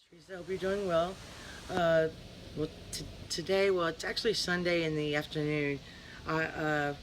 Teresa, I hope you're doing well. Well, today, well, it's actually Sunday in the afternoon. The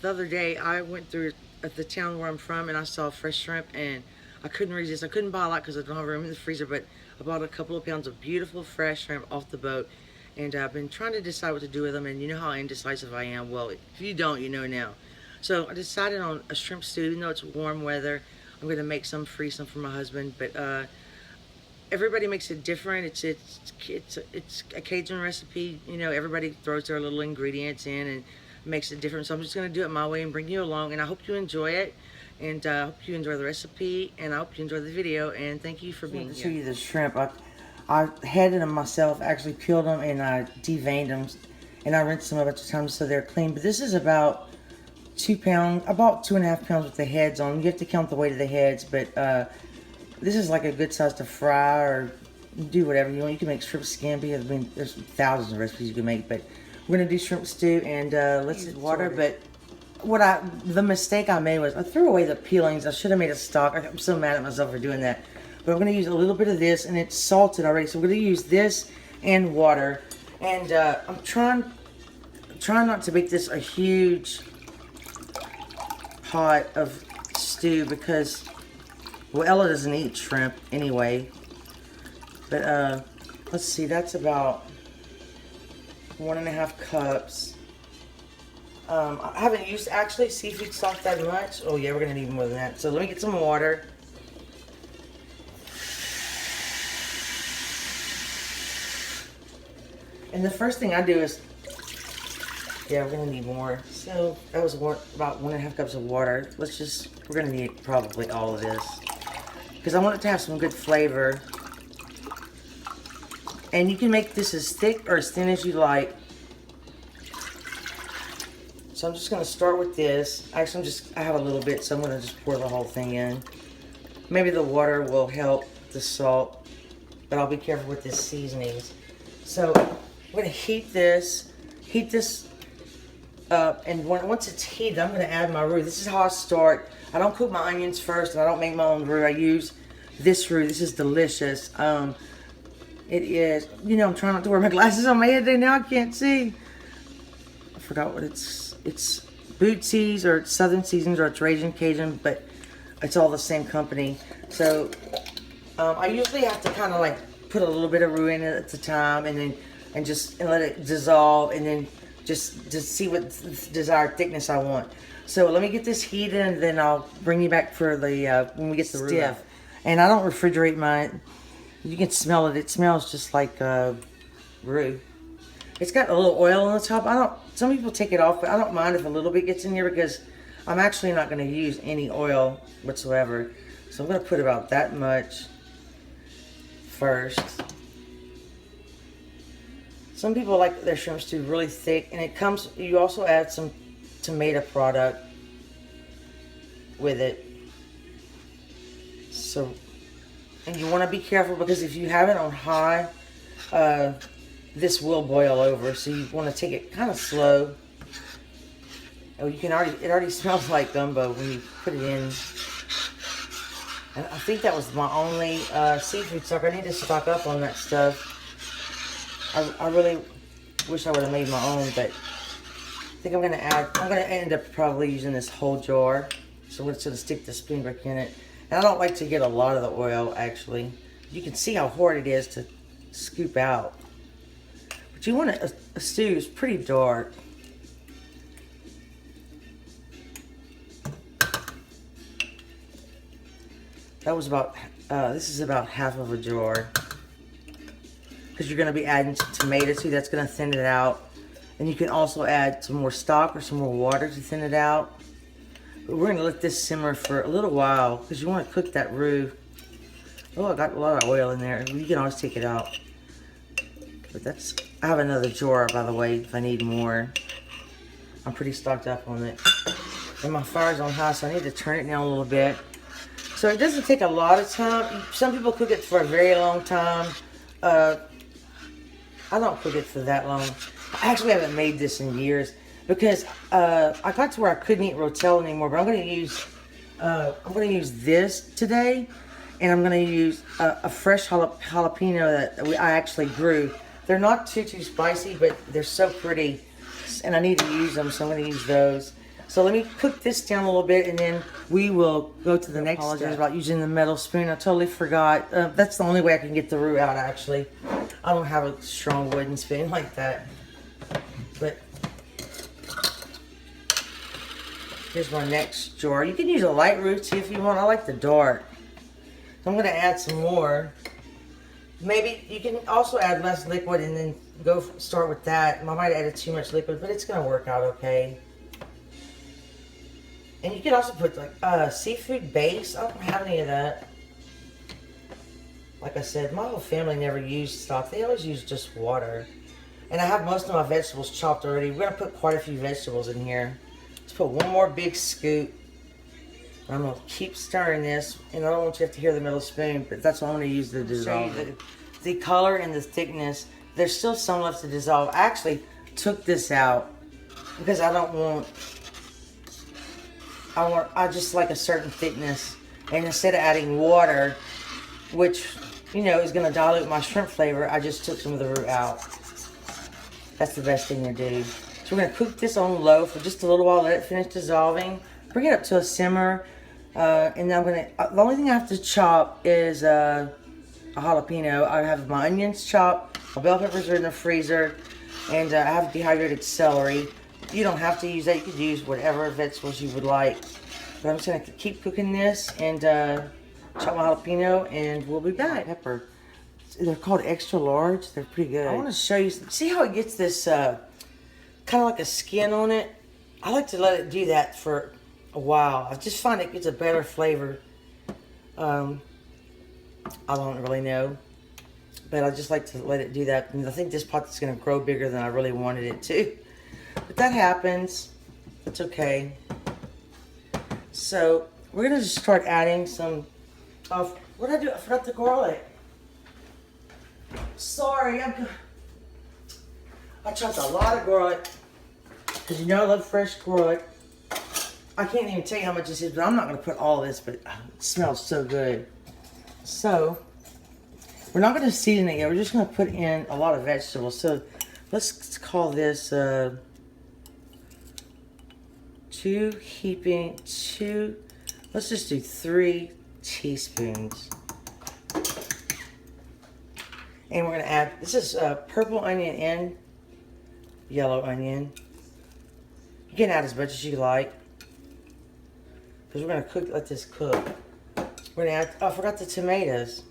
other day, I went through at the town where I'm from, and I saw fresh shrimp, and I couldn't resist. I couldn't buy a lot because I don't have room in the freezer, but I bought a couple of pounds of beautiful fresh shrimp off the boat, and I've been trying to decide what to do with them. And you know how indecisive I am. Well, if you don't, you know now. So I decided on a shrimp stew, even though it's warm weather. I'm going to make some, freeze some for my husband, but everybody makes it different. It's a Cajun recipe. You know, everybody throws their little ingredients in and makes it different. So I'm just gonna do it my way and bring you along. And I hope you enjoy it. And I hope you enjoy the recipe. And I hope you enjoy the video. And thank you for being here. To show you the shrimp. I headed them myself. Actually peeled them and I deveined them, and I rinsed them a bunch of times so they're clean. But this is about 2 pounds, about 2.5 pounds with the heads on. You have to count the weight of the heads, but this is like a good size to fry or do whatever you want. You can make shrimp scampi. I mean, there's thousands of recipes you can make, but we're gonna do shrimp stew and let's use water. But the mistake I made was I threw away the peelings. I should have made a stock. I'm so mad at myself for doing that. But I'm gonna use a little bit of this, and it's salted already. So we're gonna use this and water. And I'm trying not to make this a huge pot of stew because, well, Ella doesn't eat shrimp anyway. But let's see, that's about 1.5 cups. I haven't used actually seafood stock that much. Oh yeah, we're gonna need more than that. So let me get some water. And the first thing I do is, yeah, we're gonna need more. So that was about 1.5 cups of water. We're gonna need probably all of this, because I want it to have some good flavor. And you can make this as thick or as thin as you like. So I'm just gonna start with this. Actually, I have a little bit, so I'm gonna just pour the whole thing in. Maybe the water will help the salt, but I'll be careful with this seasonings. So I'm gonna heat this up, and once it's heated, I'm gonna add my roux. This is how I start. I don't cook my onions first, and I don't make my own roux. I use this roux. This is delicious. It is, you know, I'm trying not to wear my glasses on my head today. Now I can't see. I forgot what it's Bootsy's, or it's Southern Seasons, or it's Raging Cajun, but it's all the same company. So I usually have to kind of like put a little bit of roux in it at the time, and then let it dissolve, and then just see what desired thickness I want. So let me get this heated, and then I'll bring you back for the when we get the roux. And I don't refrigerate mine. You can smell it. It smells just like roux. It's got a little oil on the top. Some people take it off, but I don't mind if a little bit gets in here because I'm actually not going to use any oil whatsoever. So I'm going to put about that much first. Some people like their shrimp stew really thick, and you also add some tomato product with it. So, and you want to be careful because if you have it on high, this will boil over. So you want to take it kind of slow. Oh, it already smells like gumbo when you put it in. And I think that was my only seafood stock. I need to stock up on that stuff. I really wish I would have made my own, but I think I'm gonna end up probably using this whole jar. So we're just gonna stick the spoon back in it. And I don't like to get a lot of the oil, actually. You can see how hard it is to scoop out. But you want a stew is pretty dark. That was about, this is about half of a jar. Because you're going to be adding some tomato too, that's going to thin it out. And you can also add some more stock or some more water to thin it out. But we're going to let this simmer for a little while because you want to cook that roux. Oh, I got a lot of oil in there. You can always take it out. But I have another jar, by the way, if I need more. I'm pretty stocked up on it. And my fire's on high, so I need to turn it down a little bit. So it doesn't take a lot of time. Some people cook it for a very long time. I don't cook it for that long. I actually haven't made this in years because I got to where I couldn't eat rotel anymore. But I'm going to use this today, And I'm going to use a fresh jalapeno that I actually grew. They're not too spicy, but they're so pretty. And I need to use them, so I'm going to use those. So let me cook this down a little bit, and then we will go to the next step. About using the metal spoon. I totally forgot. That's the only way I can get the roux out, actually. I don't have a strong wooden spoon like that. But here's my next jar. You can use a light roux too if you want. I like the dark. So I'm going to add some more. Maybe you can also add less liquid and then start with that. I might have added too much liquid, but it's going to work out okay. And you can also put like seafood base. I don't have any of that. Like I said, my whole family never used stock. They always use just water. And I have most of my vegetables chopped already. We're going to put quite a few vegetables in here. Let's put one more big scoop. I'm going to keep stirring this, and I don't want you to have to hear the middle spoon, but that's what I'm going to use to dissolve. The color and the thickness, there's still some left to dissolve. I actually took this out because I just like a certain thickness. And instead of adding water, which, you know, is going to dilute my shrimp flavor, I just took some of the roux out. That's the best thing to do. So we're going to cook this on low for just a little while, let it finish dissolving. Bring it up to a simmer, and then I'm gonna. The only thing I have to chop is a jalapeno. I have my onions chopped, my bell peppers are in the freezer, and I have dehydrated celery. You don't have to use that. You could use whatever vegetables you would like. But I'm just gonna keep cooking this and chop my jalapeno, and we'll be back. Pepper. They're called extra large. They're pretty good. I want to show you. See how it gets this kind of like a skin on it. I like to let it do that for a while. I just find it gets a better flavor. I don't really know, but I just like to let it do that. And I think this pot is going to grow bigger than I really wanted it to, but that happens. It's okay. So we're going to just start adding some of, what did I do? I forgot the garlic. Sorry, I chopped a lot of garlic because you know I love fresh garlic. I can't even tell you how much this is, but I'm not going to put all this, but it smells so good. So, we're not going to season it yet. We're just going to put in a lot of vegetables. So, let's call this let's just do 3 teaspoons. And we're going to add, this is purple onion and yellow onion. You can add as much as you like, because we're going to let this cook. We're going to add, oh, I forgot the tomatoes.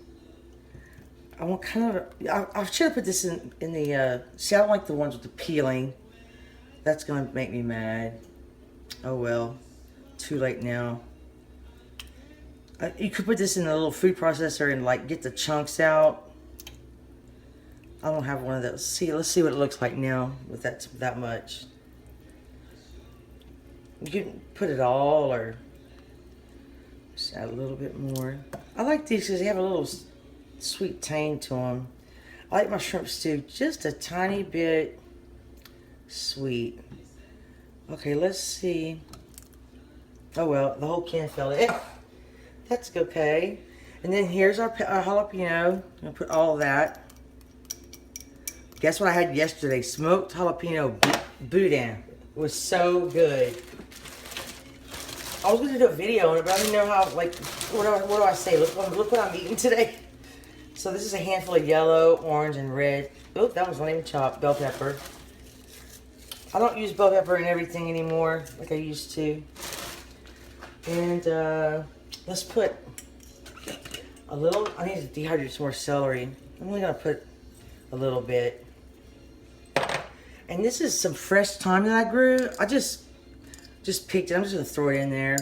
I want kind of, I should have put this in the, see, I don't like the ones with the peeling. That's going to make me mad. Oh well, too late now. You could put this in a little food processor and like get the chunks out. I don't have one of those. See, let's see what it looks like now with that much. You can put it all, or just add a little bit more. I like these because they have a little sweet tang to them. I like my shrimp stew just a tiny bit sweet. Okay, let's see. Oh well, the whole can fell in. That's okay. And then here's our jalapeno. I'm gonna put all of that. Guess what I had yesterday? Smoked jalapeno boudin. It was so good. I was going to do a video on it, but I didn't know how, like, what do I say? Look what I'm eating today. So this is a handful of yellow, orange, and red. Oh, that one's not even chopped. Bell pepper. I don't use bell pepper in everything anymore like I used to. And let's put a little, I need to dehydrate some more celery. I'm only going to put a little bit. And this is some fresh thyme that I grew. I just picked it. I'm just going to throw it in there.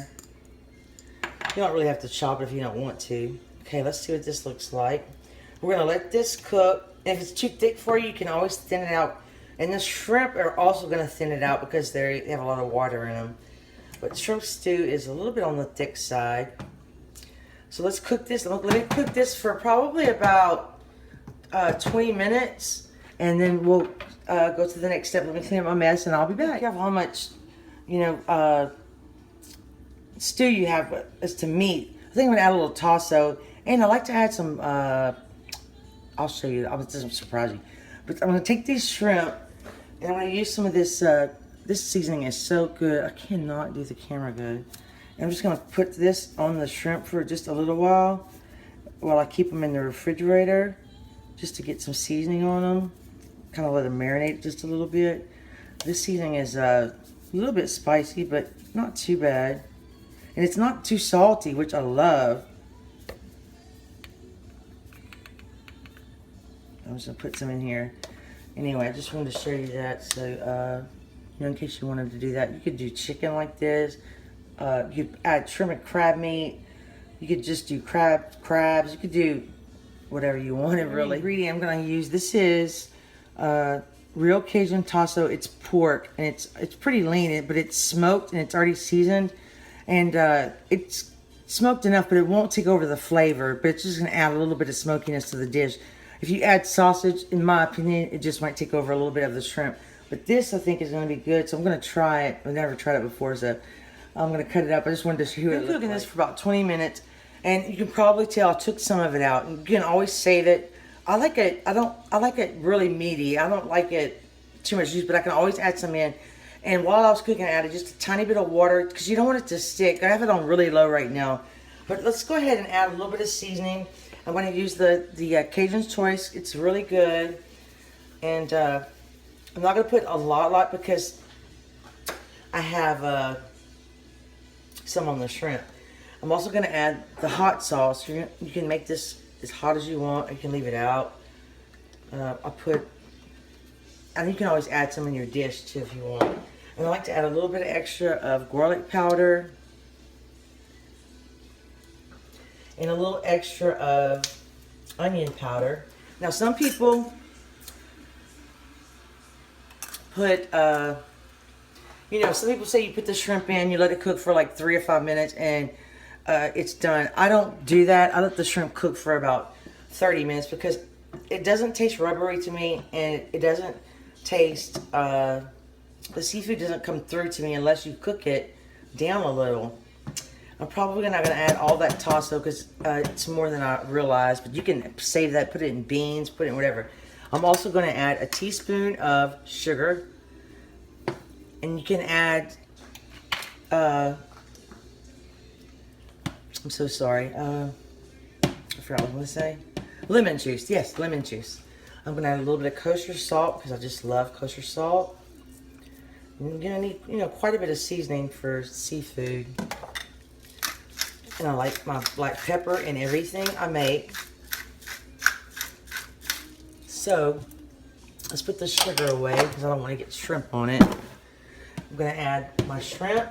You don't really have to chop it if you don't want to. Okay, let's see what this looks like. We're going to let this cook. And if it's too thick for you, you can always thin it out. And the shrimp are also going to thin it out because they have a lot of water in them. But shrimp stew is a little bit on the thick side. So let's cook this. Let me cook this for probably about 20 minutes. And then we'll go to the next step. Let me clean up my mess and I'll be back. Be careful how much, stew you have as to meat. I think I'm going to add a little tasso And I like to add some, I'll show you, this doesn't surprise you. But I'm gonna take these shrimp and I'm gonna use some of this, this seasoning is so good. I cannot do the camera good. And I'm just gonna put this on the shrimp for just a little while I keep them in the refrigerator, just to get some seasoning on them. Kind of let them marinate just a little bit. This seasoning is a little bit spicy, but not too bad. And it's not too salty, which I love. I'm just gonna put some in here. Anyway, I just wanted to show you that. So, you know, in case you wanted to do that, you could do chicken like this. You could add shrimp and crab meat. You could just do crabs. You could do whatever you wanted, really. The ingredient I'm gonna use, this is real Cajun tasso. It's pork, and it's pretty lean, but it's smoked and it's already seasoned. And it's smoked enough, but it won't take over the flavor, but it's just gonna add a little bit of smokiness to the dish. If you add sausage, in my opinion, it just might take over a little bit of the shrimp. But this, I think, is gonna be good, so I'm gonna try it. I've never tried it before, so I'm gonna cut it up. I just wanted to show you what it looked like. I'm cooking this for about 20 minutes, and you can probably tell I took some of it out. You can always save it. I like it, I like it really meaty. I don't like it too much juice, but I can always add some in. And while I was cooking, I added just a tiny bit of water, because you don't want it to stick. I have it on really low right now. But let's go ahead and add a little bit of seasoning. I'm going to use the Cajun's Choice. It's really good. And I'm not going to put a lot because I have some on the shrimp. I'm also going to add the hot sauce. You can make this as hot as you want. You can leave it out. And you can always add some in your dish too if you want. And I like to add a little bit of extra of garlic powder. And a little extra of onion powder. Now some people put, you know, some people say you put the shrimp in, you let it cook for like 3 or 5 minutes and it's done. I don't do that. I let the shrimp cook for about 30 minutes because it doesn't taste rubbery to me, and it doesn't taste, the seafood doesn't come through to me unless you cook it down a little. I'm probably not going to add all that tasso because it's more than I realized, but you can save that, put it in beans, put it in whatever. I'm also going to add a teaspoon of sugar, and you can add, I'm so sorry, I forgot what I was going to say. Lemon juice, yes, lemon juice. I'm going to add a little bit of kosher salt because I just love kosher salt. And you're going to need, you know, quite a bit of seasoning for seafood. And I like my black pepper in everything I make. So, let's put the sugar away because I don't want to get shrimp on it. I'm going to add my shrimp.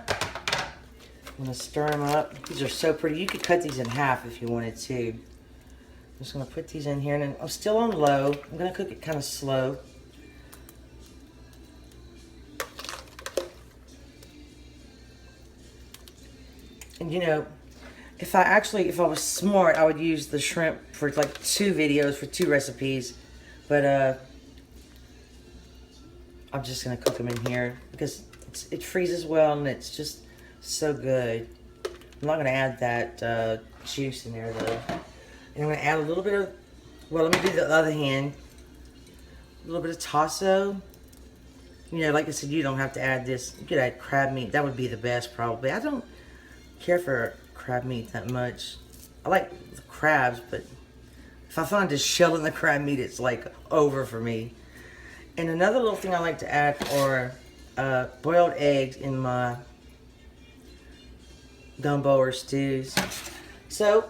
I'm going to stir them up. These are so pretty. You could cut these in half if you wanted to. I'm just going to put these in here, and then I'm still on low. I'm going to cook it kind of slow. And you know, if I was smart, I would use the shrimp for like 2 videos, for 2 recipes. But I'm just going to cook them in here because it freezes well and it's just so good. I'm not going to add that juice in there though. And I'm going to add a little bit of, well, let me do the other hand. A little bit of tasso. You know, like I said, you don't have to add this. You could add crab meat. That would be the best probably. I don't care for crab meat that much. I like the crabs, but if I find just shell in the crab meat, it's like over for me. And another little thing I like to add are boiled eggs in my gumbo or stews. So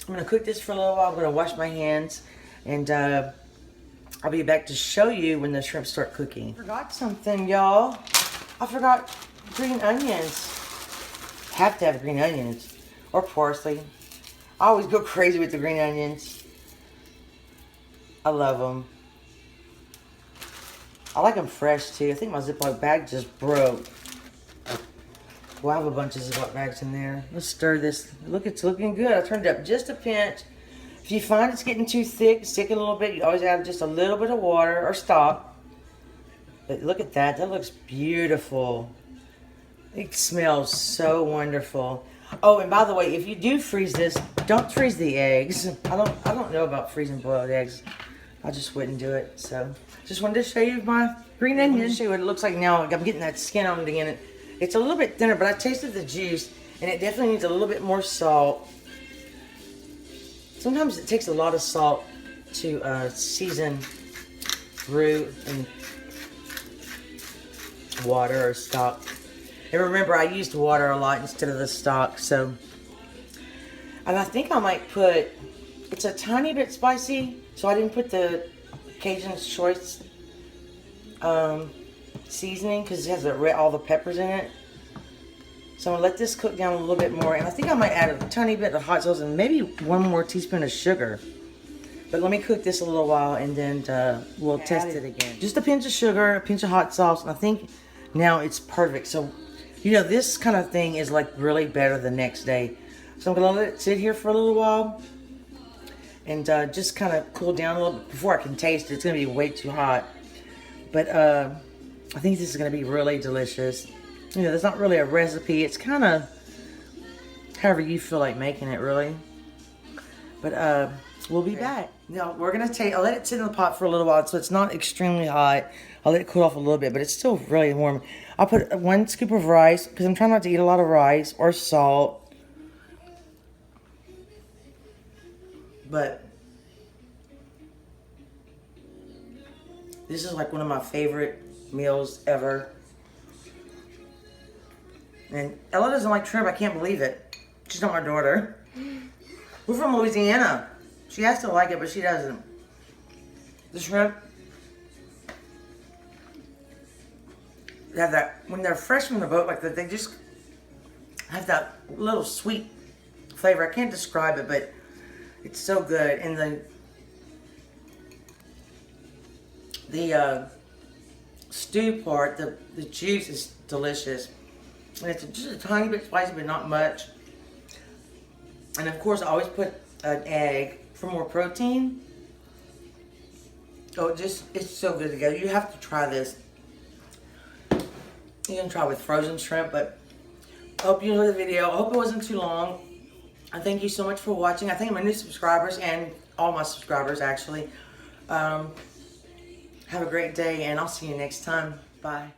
I'm going to cook this for a little while. I'm going to wash my hands, and I'll be back to show you when the shrimp start cooking. I forgot something, y'all. I forgot green onions. Have to have green onions or parsley. I always go crazy with the green onions. I love them. I like them fresh too. I think my Ziploc bag just broke. Well, I have a bunch of Ziploc bags in there. Let's stir this. Look, it's looking good. I turned it up just a pinch. If you find it's getting too thick, stick it a little bit. You always add just a little bit of water or stock. But look at that. That looks beautiful. It smells so wonderful. Oh, and by the way, if you do freeze this, Don't freeze the eggs. I don't know about freezing boiled eggs. I just wouldn't do it. So just wanted to show you my green onion. Show you what it looks like now. I'm getting that skin on it again. It's a little bit thinner, but I tasted the juice, and it definitely needs a little bit more salt. Sometimes it takes a lot of salt to season through in water or stock. And remember, I used water a lot instead of the stock, so. And I think I might put, it's a tiny bit spicy, so I didn't put the Cajun choice seasoning because it has all the peppers in it. So I'm gonna let this cook down a little bit more, and I think I might add a tiny bit of hot sauce and maybe 1 more teaspoon of sugar. But let me cook this a little while, and then we'll test it again. Just a pinch of sugar, a pinch of hot sauce, and I think now it's perfect. So, you know, this kind of thing is like really better the next day. So I'm gonna let it sit here for a little while and just kind of cool down a little bit before I can taste it. It's gonna be way too hot. But I think this is gonna be really delicious. You know, there's not really a recipe. It's kind of however you feel like making it, really. But we'll be back. Now we're gonna I'll let it sit in the pot for a little while so it's not extremely hot. I'll let it cool off a little bit, but it's still really warm. I'll put 1 scoop of rice because I'm trying not to eat a lot of rice or salt. But this is like one of my favorite meals ever. And Ella doesn't like shrimp. I can't believe it. She's not my daughter. We're from Louisiana. She has to like it, but she doesn't. The shrimp, they have that, when they're fresh from the boat like that, they just have that little sweet flavor. I can't describe it, but it's so good. And the stew part, the juice is delicious. And it's just a tiny bit spicy, but not much. And of course, I always put an egg for more protein. Oh, it's so good together. You have to try this. You can try with frozen shrimp, but I hope you enjoyed the video. I hope it wasn't too long. I thank you so much for watching. I thank my new subscribers and all my subscribers, actually. Have a great day, and I'll see you next time. Bye.